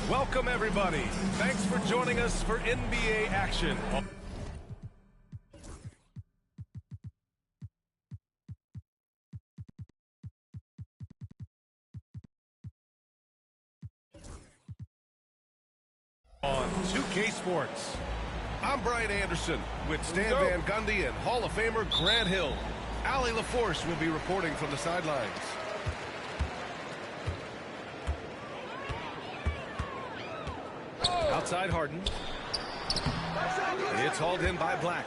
Welcome, everybody. Thanks for joining us for NBA action. On 2K Sports. I'm Brian Anderson with Stan Van Gundy and Hall of Famer Grant Hill. Allie LaForce will be reporting from the sidelines. Outside Harden. It's hauled in by Black.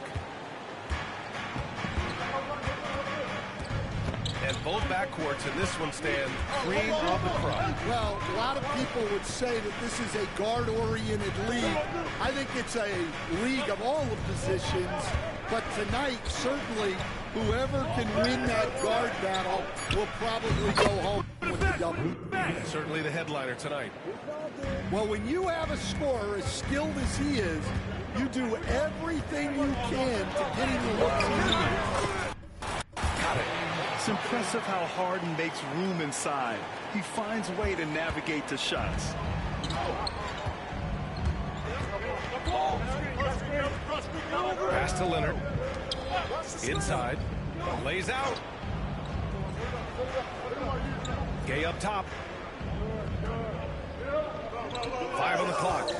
And both backcourts in this one stand cream of the crop. Well, a lot of people would say that this is a guard-oriented league. I think it's a league of all the positions. But tonight, certainly, whoever can win that guard battle will probably go home with the W. Certainly the headliner tonight. Well, when you have a scorer as skilled as he is, you do everything you can to get him the looks he needs. Got it. It's impressive how Harden makes room inside. He finds a way to navigate the shots. Pass to Leonard. Inside. Lays out. Gay up top. 5 on the clock.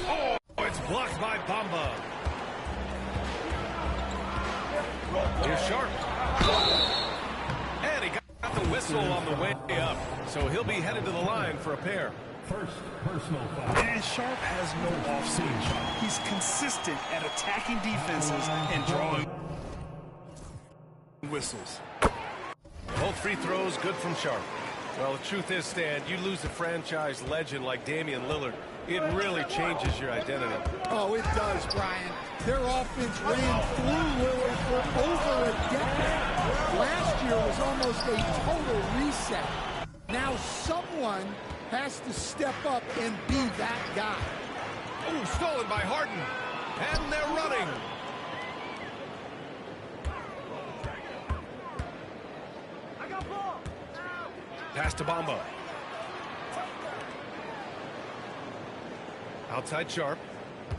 Oh, it's blocked by Bamba. Here's Sharp. And he got the whistle on the way up. So he'll be headed to the line for a pair. First personal foul. And Sharp has no offside. He's consistent at attacking defenses and drawing whistles. Both free throws good from Sharp. Well, the truth is, Stan, you lose a franchise legend like Damian Lillard, it really changes your identity. Oh, it does, Brian. Their offense ran through Lillard for over a decade. Last year was almost a total reset. Now someone has to step up and be that guy. Oh, stolen by Harden. And they're running. Pass to Bamba. Outside Sharp.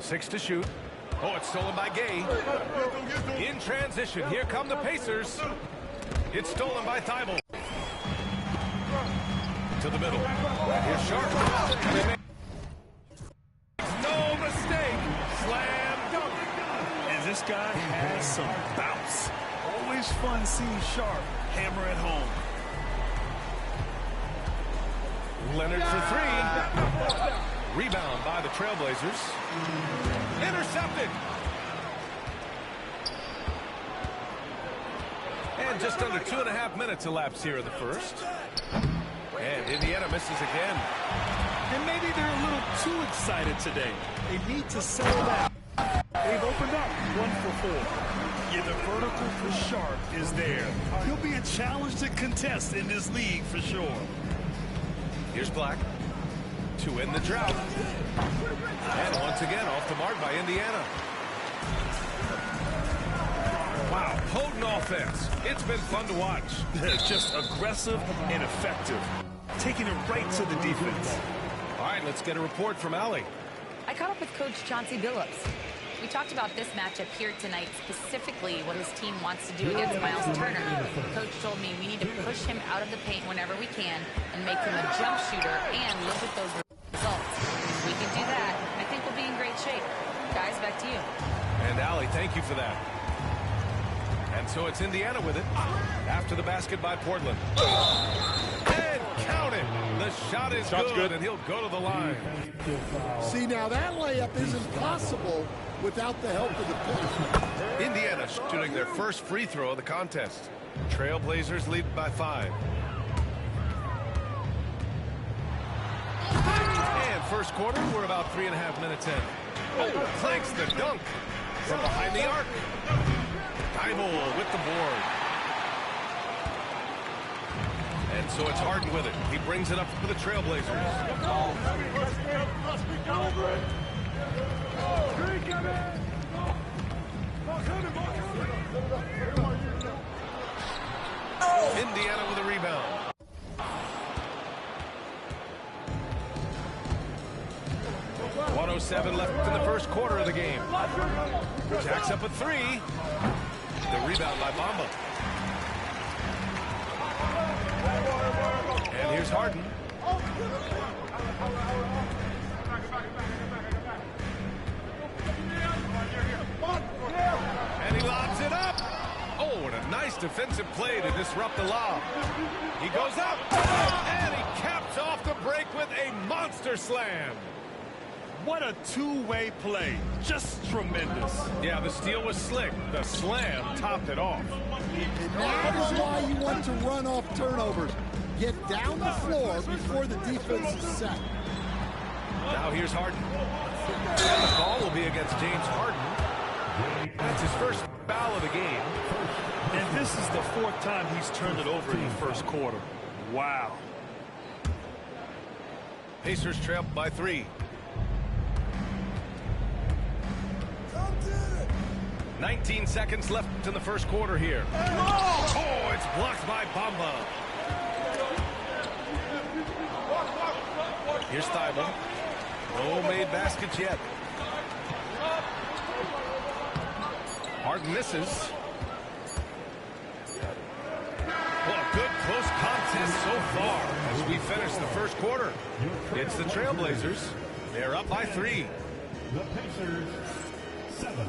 6 to shoot. Oh, it's stolen by Gay. In transition, here come the Pacers. It's stolen by Thibault. To the middle. Here's Sharp. No mistake. Slam dunk. And this guy has some bounce. Always fun seeing Sharp hammer it home. Leonard for 3. Rebound by the Trailblazers. Intercepted. And just under 2.5 minutes elapsed here in the first. And Indiana misses again. And maybe they're a little too excited today. They need to settle down. They've opened up 1 for 4. Yeah, the vertical for Sharp is there. He'll be a challenge to contest in this league for sure. Here's Black to end the drought. And once again, off the mark by Indiana. Wow, potent offense. It's been fun to watch. Just aggressive and effective. Taking it right to the defense. All right, let's get a report from Allie. I caught up with Coach Chauncey Billups. We talked about this matchup here tonight, specifically what his team wants to do against Miles Turner. Coach told me we need to push him out of the paint whenever we can and make him a jump shooter and look at those results. If we can do that, I think we'll be in great shape. Guys, back to you. And Allie, thank you for that. And so it's Indiana with it after the basket by Portland. And count it. The shot is good, and he'll go to the line. See, now that layup isn't possible without the help of the push. Indiana shooting their first free throw of the contest. Trailblazers lead by 5. And first quarter, we're about 3.5 minutes in. Oh, clanks the dunk from behind the arc. Dival with the board. And so it's Harden with it. He brings it up for the Trailblazers. Indiana with a rebound. .107 left in the first quarter of the game. Jacks up a 3. The rebound by Bamba. And here's Harden. And he lobs it up. Oh, and a nice defensive play to disrupt the lob. He goes up, and he caps off the break with a monster slam. What a two-way play. Just tremendous. Yeah, the steal was slick. The slam topped it off. And that is why you want to run off turnovers. Get down the floor before the defense is set. Now here's Harden. And the call will be against James Harden. That's his first foul of the game. And this is the 4th time he's turned it over in the first quarter. Wow. Pacers trail by 3. 19 seconds left in the first quarter here. Oh, it's blocked by Bamba. Here's Thibault. No made baskets yet. Harden misses. Well, a good close contest so far as we finish the first quarter. It's the Trailblazers. They're up by 3. The Pacers, 7.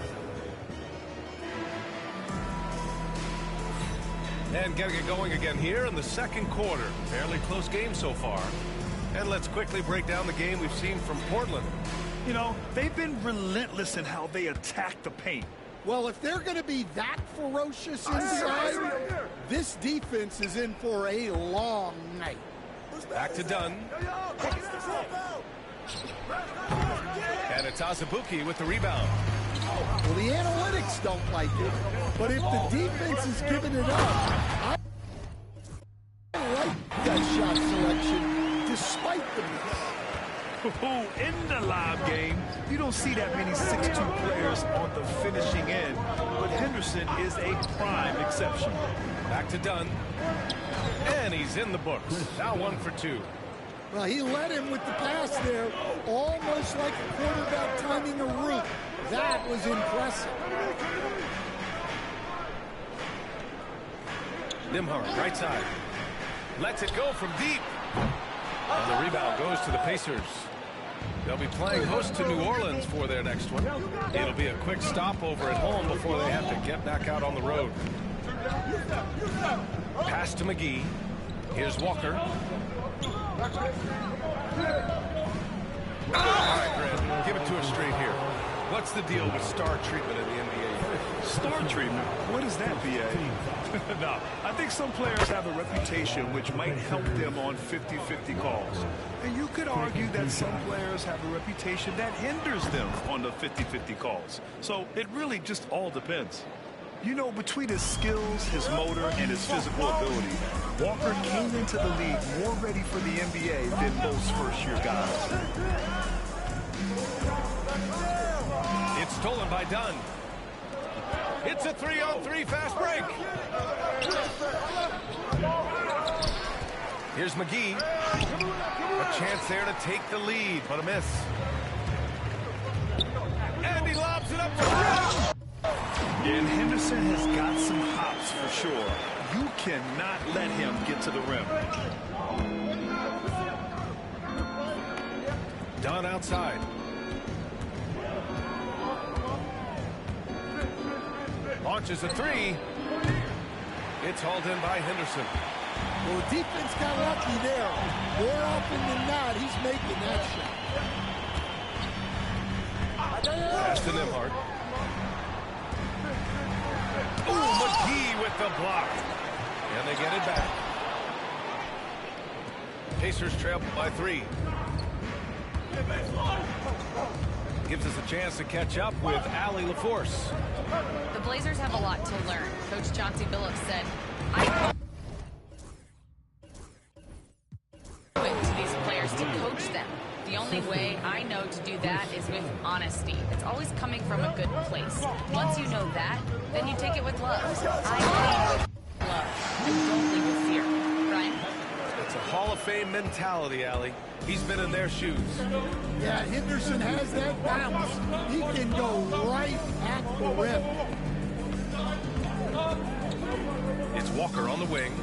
And getting it going again here in the second quarter. Fairly close game so far. And let's quickly break down the game we've seen from Portland. You know, they've been relentless in how they attack the paint. Well, if they're going to be that ferocious inside, this defense is in for a long night. Back to Dunn. And it's Azubuike with the rebound. Well, the analytics don't like it, but if the defense is giving it up, I like that shot selection despite the miss. In the live game, you don't see that many 6'2 players on the finishing end, but Henderson is a prime exception. Back to Dunn. And he's in the books. Now 1 for 2. Well, he led him with the pass there, almost like a quarterback timing a route. That was impressive. Nimhart, right side. Lets it go from deep. And the rebound goes to the Pacers. They'll be playing host to New Orleans for their next one. It'll be a quick stopover at home before they have to get back out on the road. Pass to McGee. Here's Walker. All right, Grant, give it to us straight here. What's the deal with star treatment in the NBA? Star treatment? What is that, B.A.? No, I think some players have a reputation which might help them on 50-50 calls. And you could argue that some players have a reputation that hinders them on the 50-50 calls. So it really just all depends. You know, between his skills, his motor, and his physical ability, Walker came into the league more ready for the NBA than most first-year guys. It's stolen by Dunn. It's a 3-on-3 fast break. Here's McGee. A chance there to take the lead, but a miss. And he lobs it And Henderson has got some hops for sure. You cannot let him get to the rim. Dunn outside. Launches a three. It's hauled in by Henderson. Well, the defense got lucky there. More often than not, he's making that shot. Pass to Nimhart. Ooh, McGee with the block. And they get it back. Pacers trail by 3. Gives us a chance to catch up with Allie LaForce. The Blazers have a lot to learn. Coach Chauncey Billups said, I owe it to these players to coach them. The only way I know to do that is with honesty. It's always coming from a good place. Once you know that, then you take it with love. I lead with love. And don't lead with fear. Brian? It's a Hall of Fame mentality, Allie. He's been in their shoes. Yeah, Henderson has that bounce. He can go right at the rim. It's Walker on the wing.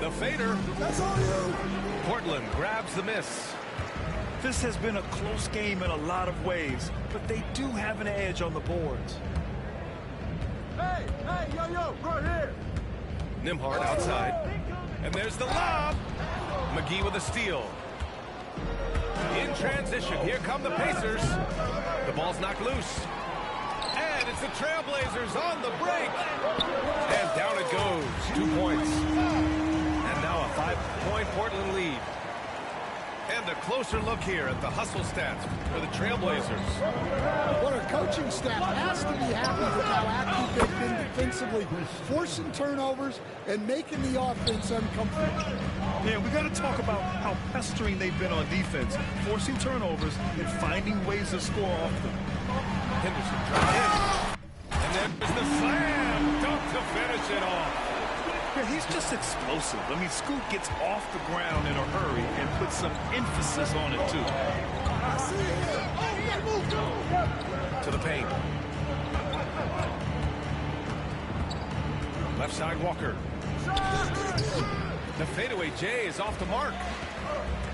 The fader. That's all you. Portland grabs the miss. This has been a close game in a lot of ways, but they do have an edge on the boards. Hey, yo, right here. Nimhart outside. And there's the lob. McGee with a steal. In transition, here come the Pacers. The ball's knocked loose. And it's the Trailblazers on the break. And down it goes. 2 points. And now a 5-point Portland lead. And a closer look here at the hustle stats for the Trailblazers. What our coaching staff has to be happy with how active they've been defensively, forcing turnovers and making the offense uncomfortable. Yeah, we got to talk about how pestering they've been on defense, forcing turnovers and finding ways to score off them. Henderson drives in. And there's the slam dunk to finish it off. Yeah, he's just explosive. I mean, Scoot gets off the ground in a hurry and puts some emphasis on it, too. To the paint. Left side, Walker. The fadeaway J is off the mark.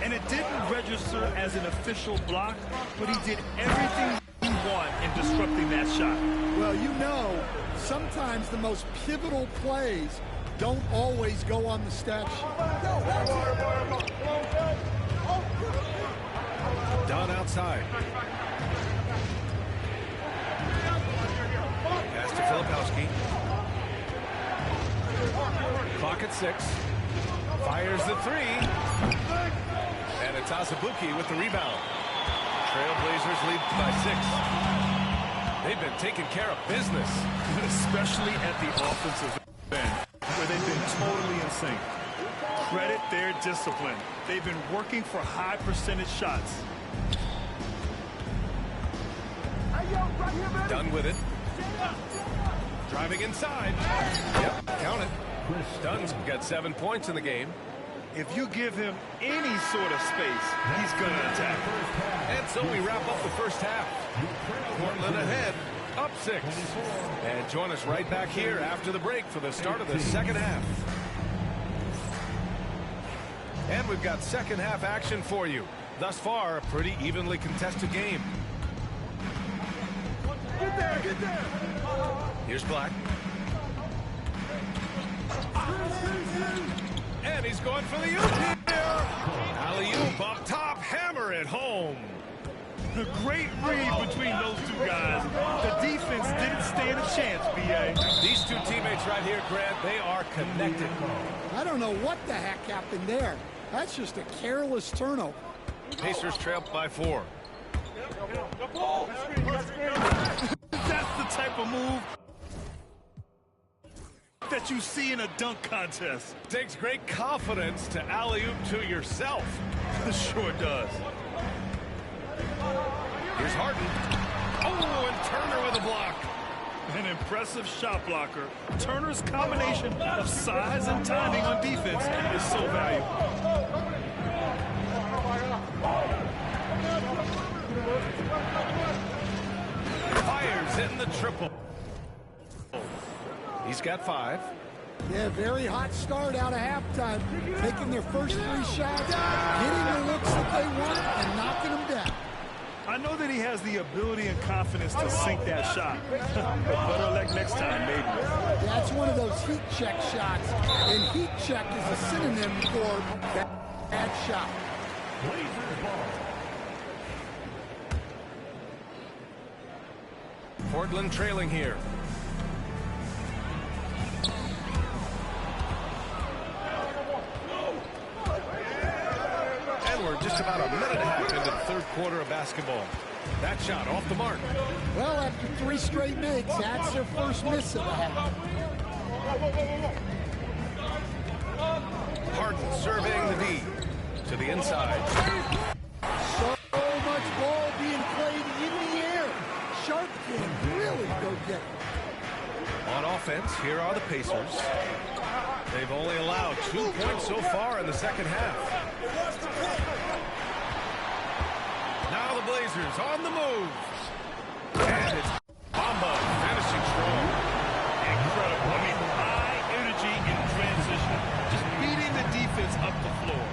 And it didn't register as an official block, but he did everything he wanted in disrupting that shot. Well, you know, sometimes the most pivotal plays don't always go on the stat sheet. Dunn outside. Pass to Filipowski. Clock at 6. Fires the 3. And it's Azubuike with the rebound. Trailblazers lead by 6. They've been taking care of business. Especially at the offensive end, where they've been totally in sync. Credit their discipline. They've been working for high percentage shots. Dunn with it. Driving inside. Yep, count it. Dunn's got 7 points in the game. If you give him any sort of space, he's going to attack. And so we wrap up the first half. Portland ahead, up 6. And join us right back here after the break for the start of the second half. And we've got second half action for you. Thus far, a pretty evenly contested game. Get there. Here's Black. And he's going for the oop here. Alley-oop up top, hammer it home. The great read between those two guys. The defense didn't stand a chance, B.A. These two teammates right here, Grant, they are connected. I don't know what the heck happened there. That's just a careless turnover. Pacers trail by 4. That's the type of move that you see in a dunk contest. Takes great confidence to alley-oop to yourself. Sure does. Here's Harden. Oh, and Turner with a block. An impressive shot blocker. Turner's combination of size and timing on defense is so valuable. hitting the triple. He's got 5. Yeah, very hot start out of halftime. Taking their first 3 shots, getting the looks that they want, and knocking them down. I know that he has the ability and confidence to sink that shot. But better luck next time, maybe. That's one of those heat check shots, and heat check is a synonym for bad shot. Portland trailing here. And we're just about a minute and a half into the third quarter of basketball. That shot off the mark. Well, after 3 straight makes, that's their first miss of the half. Harden surveying the D to the inside. So much ball being played in the air. Sharp can really go get it. On offense, here are the Pacers. They've only allowed 2 points so far in the second half. Now the Blazers on the move. And it's Bamba finishing strong. Incredible. I mean, high energy in transition. Just beating the defense up the floor.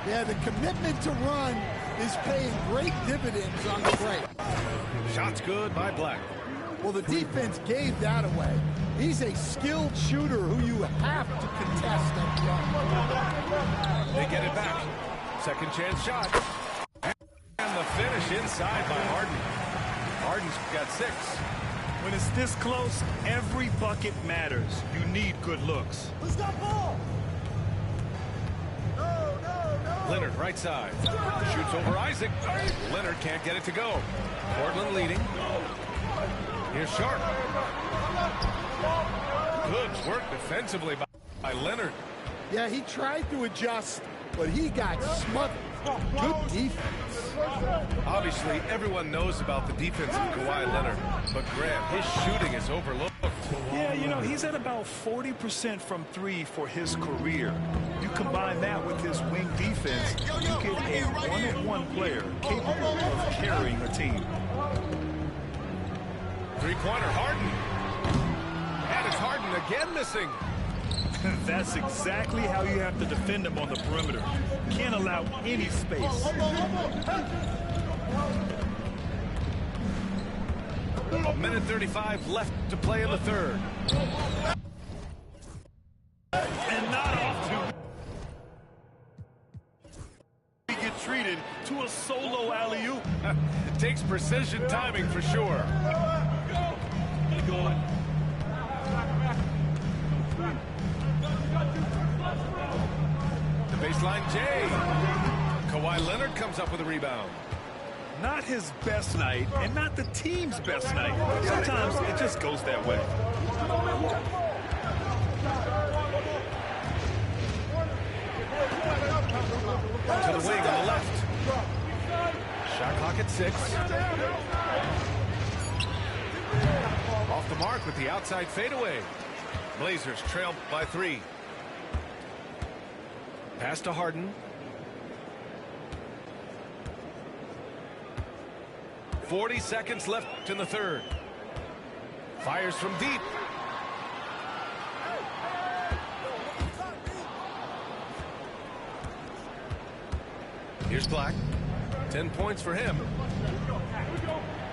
Yeah, the commitment to run is paying great dividends on the break. Shots good by Black. Well, the defense gave that away. He's a skilled shooter who you have to contest up front. They get it back. Second chance shot. And the finish inside by Harden. Harden's got 6. When it's this close, every bucket matters. You need good looks. Who's got ball? Leonard right side. Shoots over Isaac. Leonard can't get it to go. Portland leading. Here's Sharp. Good work defensively by Leonard. Yeah, he tried to adjust, but he got smothered. Good defense. Obviously, everyone knows about the defense of Kawhi Leonard, but Graham, his shooting is overlooked. Yeah, you know, he's at about 40% from 3 for his career. You combine that with his wing defense, you get a one-on-one player capable of carrying a team. Three-pointer, Harden. And it's Harden again missing. That's exactly how you have to defend him on the perimeter. Can't allow any space. A minute 35 left to play in the third. And not off to get treated to a solo alley-oop. It takes precision timing for sure. The baseline J. Kawhi Leonard comes up with a rebound. Not his best night, and not the team's best night. Sometimes it just goes that way. To the wing on the left. Shot clock at 6. Off the mark with the outside fadeaway. Blazers trail by 3. Pass to Harden. 40 seconds left in the third. Fires from deep. Here's Black. 10 points for him.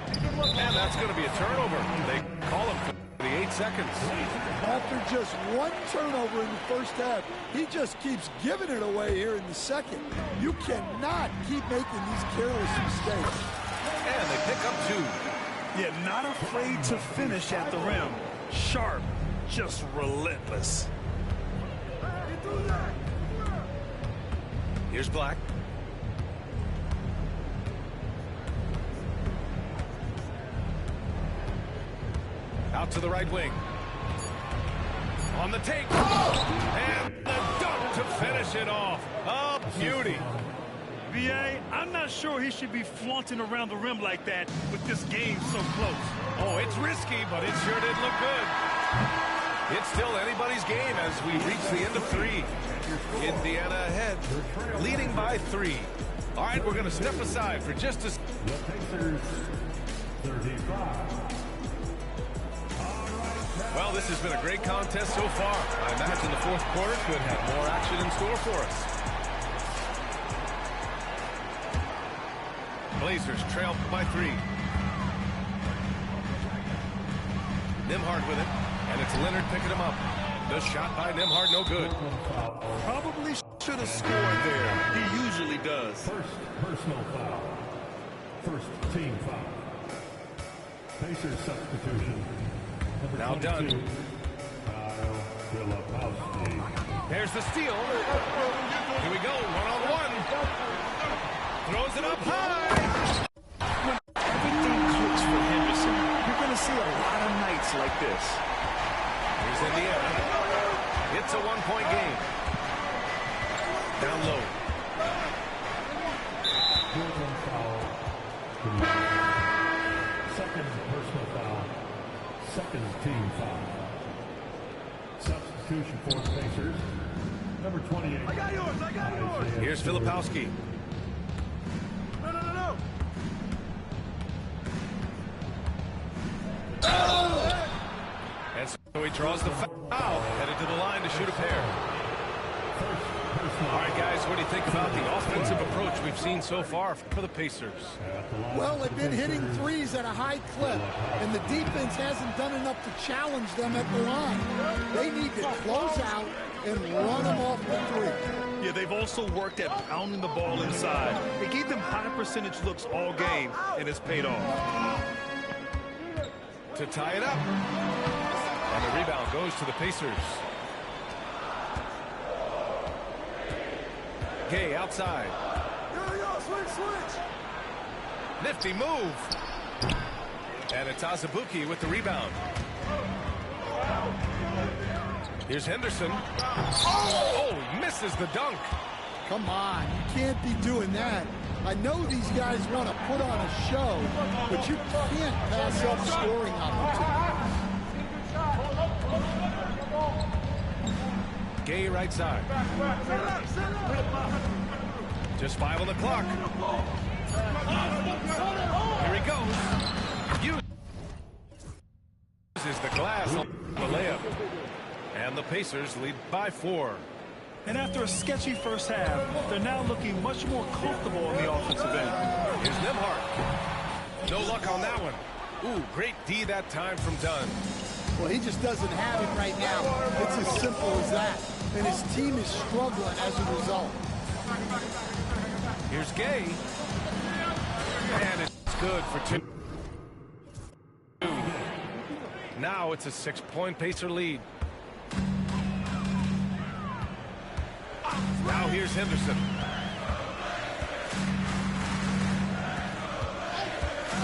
And that's going to be a turnover. They call him for the 8 seconds. After just 1 turnover in the first half, he just keeps giving it away here in the second. You cannot keep making these careless mistakes. And they pick up 2. Yeah, not afraid to finish at the rim. Sharp, just relentless. Here's Black. Out to the right wing. On the take. And the dunk to finish it off. Oh, beauty. B.A., I'm not sure he should be flaunting around the rim like that with this game so close. Oh, it's risky, but it sure did look good. It's still anybody's game as we reach the end of 3. Indiana ahead, leading by 3. All right, we're going to step aside for just a... The Pacers, 35. Well, this has been a great contest so far. I imagine the fourth quarter could have more action in store for us. Blazers trail by 3. Nembhard with it, and it's Leonard picking him up. The shot by Nembhard, no good. Probably should have scored there. He usually does. First personal foul. First team foul. Pacers substitution. Number Now 22, done. Kyle Filipowski. There's the steal. Here we go, one-on-one. Throws it up high. When everything clicks for Henderson, you're going to see a lot of nights like this. Here's Indiana. It's a one-point game. Down low. Fourth foul. Second personal foul. Second team foul. Substitution for the Pacers. Number 28. I got yours. Here's Filipowski. No. And so he draws the foul. Headed to the line to shoot a pair. All right, guys, what do you think about the offensive approach we've seen so far for the Pacers? Well, they've been hitting threes at a high clip, and the defense hasn't done enough to challenge them at the line. They need to close out and run them off the three. Yeah, they've also worked at pounding the ball inside. They gave them high percentage looks all game, and it's paid off. To tie it up. And the rebound goes to the Pacers. Gay outside. Switch. Nifty move. And it's Azubuike with the rebound. Here's Henderson. Oh, he misses the dunk. Come on, you can't be doing that. I know these guys want to put on a show, but you can't pass up scoring opportunities. Gay right side. Just 5 on the clock. Here he goes. Uses the glass on the layup. And the Pacers lead by 4. And after a sketchy first half, they're now looking much more comfortable on the offensive end. Here's Nembhard. No luck on that one. Ooh, great D that time from Dunn. Well, he just doesn't have it right now. It's as simple as that. And his team is struggling as a result. Here's Gay. And it's good for 2. Now it's a 6-point Pacer lead. Now here's Henderson.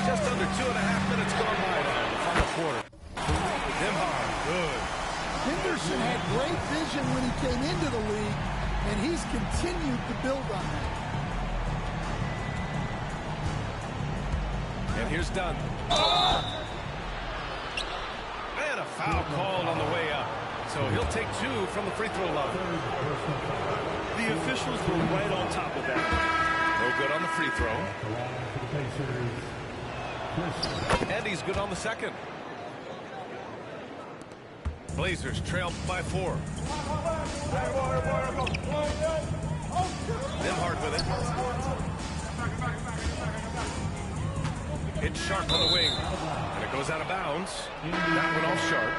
Just under 2.5 minutes gone by now in the final quarter. Nembhard, good. Henderson had great vision when he came into the league, and he's continued to build on that. And here's Dunn. And a foul called on the way up. So he'll take 2 from the free throw line. The officials were right on top of that. No good on the free throw. And he's good on the second. Blazers trail by 4. Nembhard with it. It's Sharp on the wing. And it goes out of bounds. That one off Sharp.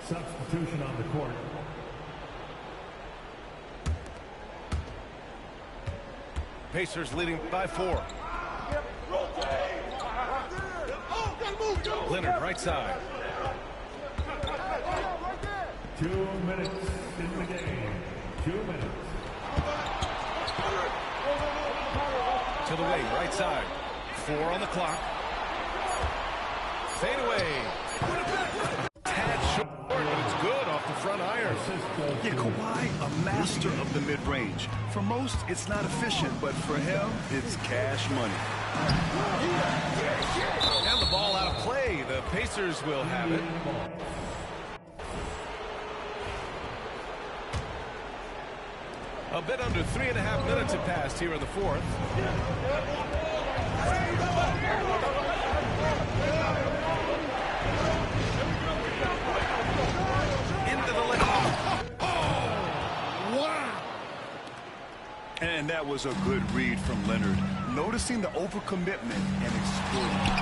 Substitution on the court. Pacers leading by 4. Leonard right side. 2 minutes in the game. 2 minutes. To the wing, right side. 4 on the clock. Fade away. Tad short, but it's good off the front iron. Yeah, Kawhi, a master of the mid-range. For most, it's not efficient, but for him, it's cash money. And the ball out of play. The Pacers will have it. A bit under 3.5 minutes have passed here in the fourth. was a good read from Leonard, noticing the overcommitment and exploiting it.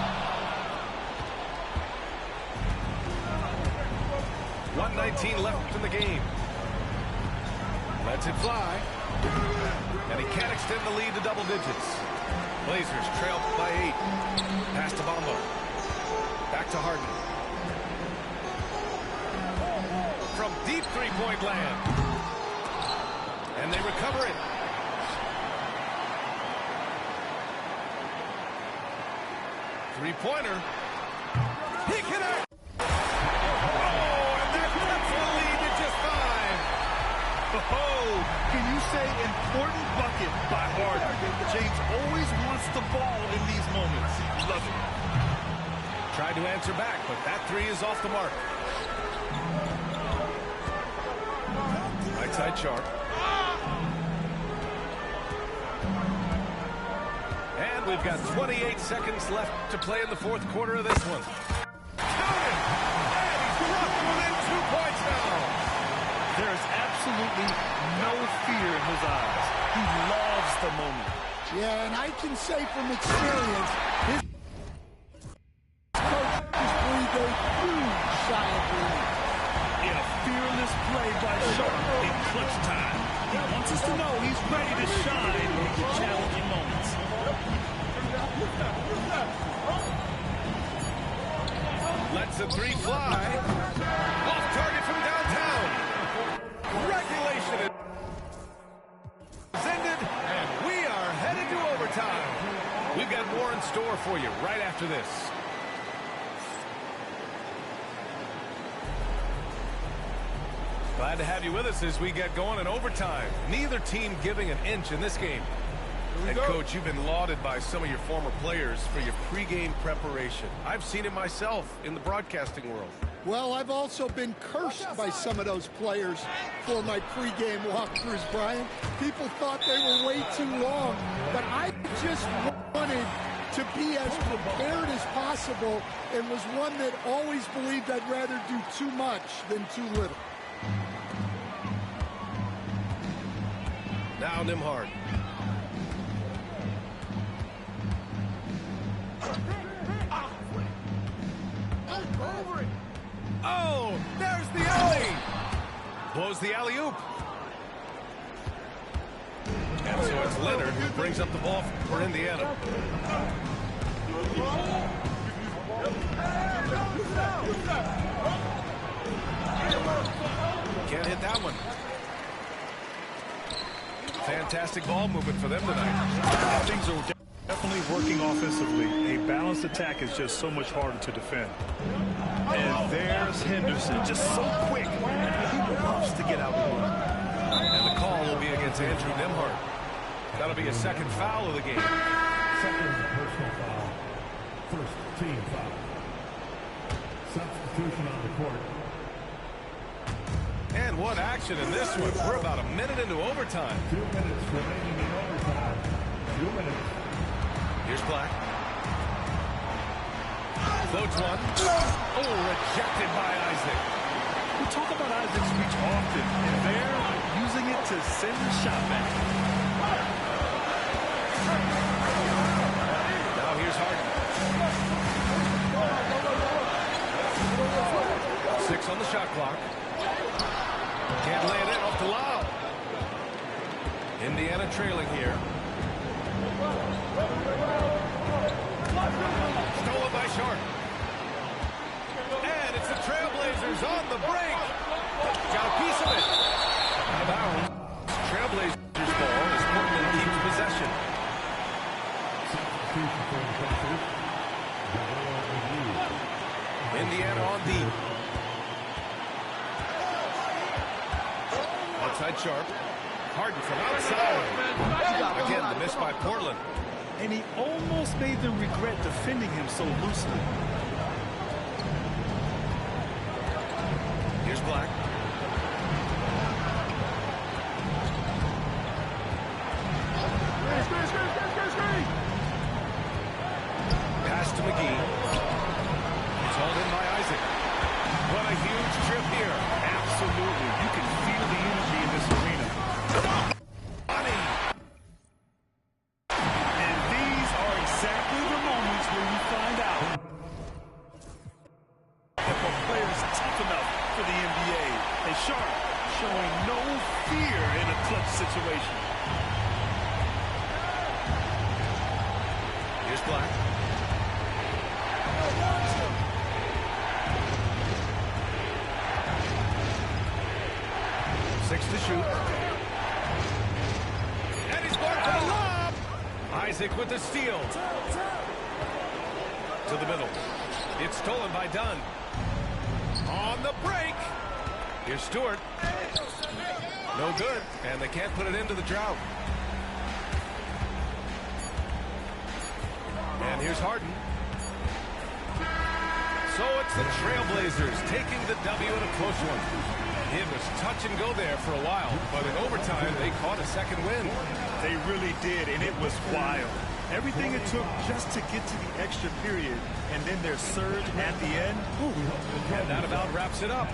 1:19 left in the game. Lets it fly. And he can't extend the lead to double digits. Blazers trail by 8. Pass to Bamba. Back to Harden. From deep three-point land. And they recover it. Three-pointer. He connects. Oh, and that cuts the lead to just 5. Oh, can you say important bucket by Harden? James always wants the ball in these moments. Love it. Tried to answer back, but that 3 is off the mark. Right side Sharp. And we've got 28 seconds left to play in the fourth quarter of this one. Counted! And he's dropped within 2 points now. There is absolutely no fear in his eyes. He loves the moment. Yeah, and I can say from experience, his coach has breathed a huge sigh of relief. In a fearless play by Sharp in clutch time. He wants us to know he's ready to shine in the challenging moments. Lets the 3 fly. Off target from downtown. Regulation is ended, and we are headed to overtime. We've got more in store for you right after this. Glad to have you with us as we get going in overtime. Neither team giving an inch in this game. And Coach, you've been lauded by some of your former players for your pregame preparation. I've seen it myself in the broadcasting world. Well, I've also been cursed by some of those players for my pregame walkthroughs, Brian. People thought they were way too long, but I just wanted to be as prepared as possible and was one that always believed I'd rather do too much than too little. Now Nembhard. Oh, there's the alley. Blows the alley-oop. And so it's Leonard who brings up the ball for Indiana. Can't hit that one. Fantastic ball movement for them tonight. Things are definitely working offensively. A balanced attack is just so much harder to defend. And there's Henderson, just so quick. He loves to get out of the way. And the call will be against Andrew Nembhard. That'll be a second foul of the game. Second personal foul. First team foul. Substitution on the court. And what action in this one. We're about a minute into overtime. 2 minutes remaining in overtime. 2 minutes. Here's Black. Floats one. Oh, rejected by Isaac. We talk about Isaac's reach often, and they're using it to send the shot back. Now here's Harden. 6 on the shot clock. Can't lay it in off the lob. Indiana trailing here. Stolen by Sharp. And it's the Trailblazers on the break. Got a piece of it. Out of bounds. Trailblazers ball as Portland keeps possession. Indiana on deep. Outside Sharp. Harden from outside. Again, the miss by Portland. And he almost made them regret defending him so loosely. Here's Black. Pass to McGee. It's hauled in by Isaac. What a huge trip here. Absolutely. You can feel the energy in this arena. situation. Here's Black. Six to shoot. And he's going for the lob. Isaac with the steal. To the middle. It's stolen by Dunn. On the break. Here's Stewart. No good. And they can't put it into the drought. And here's Harden. So it's the Trailblazers taking the W in a close one. It was touch and go there for a while, but in overtime, they caught a second win. They really did, and it was wild. Everything it took just to get to the extra period, and then their surge at the end. And that about wraps it up.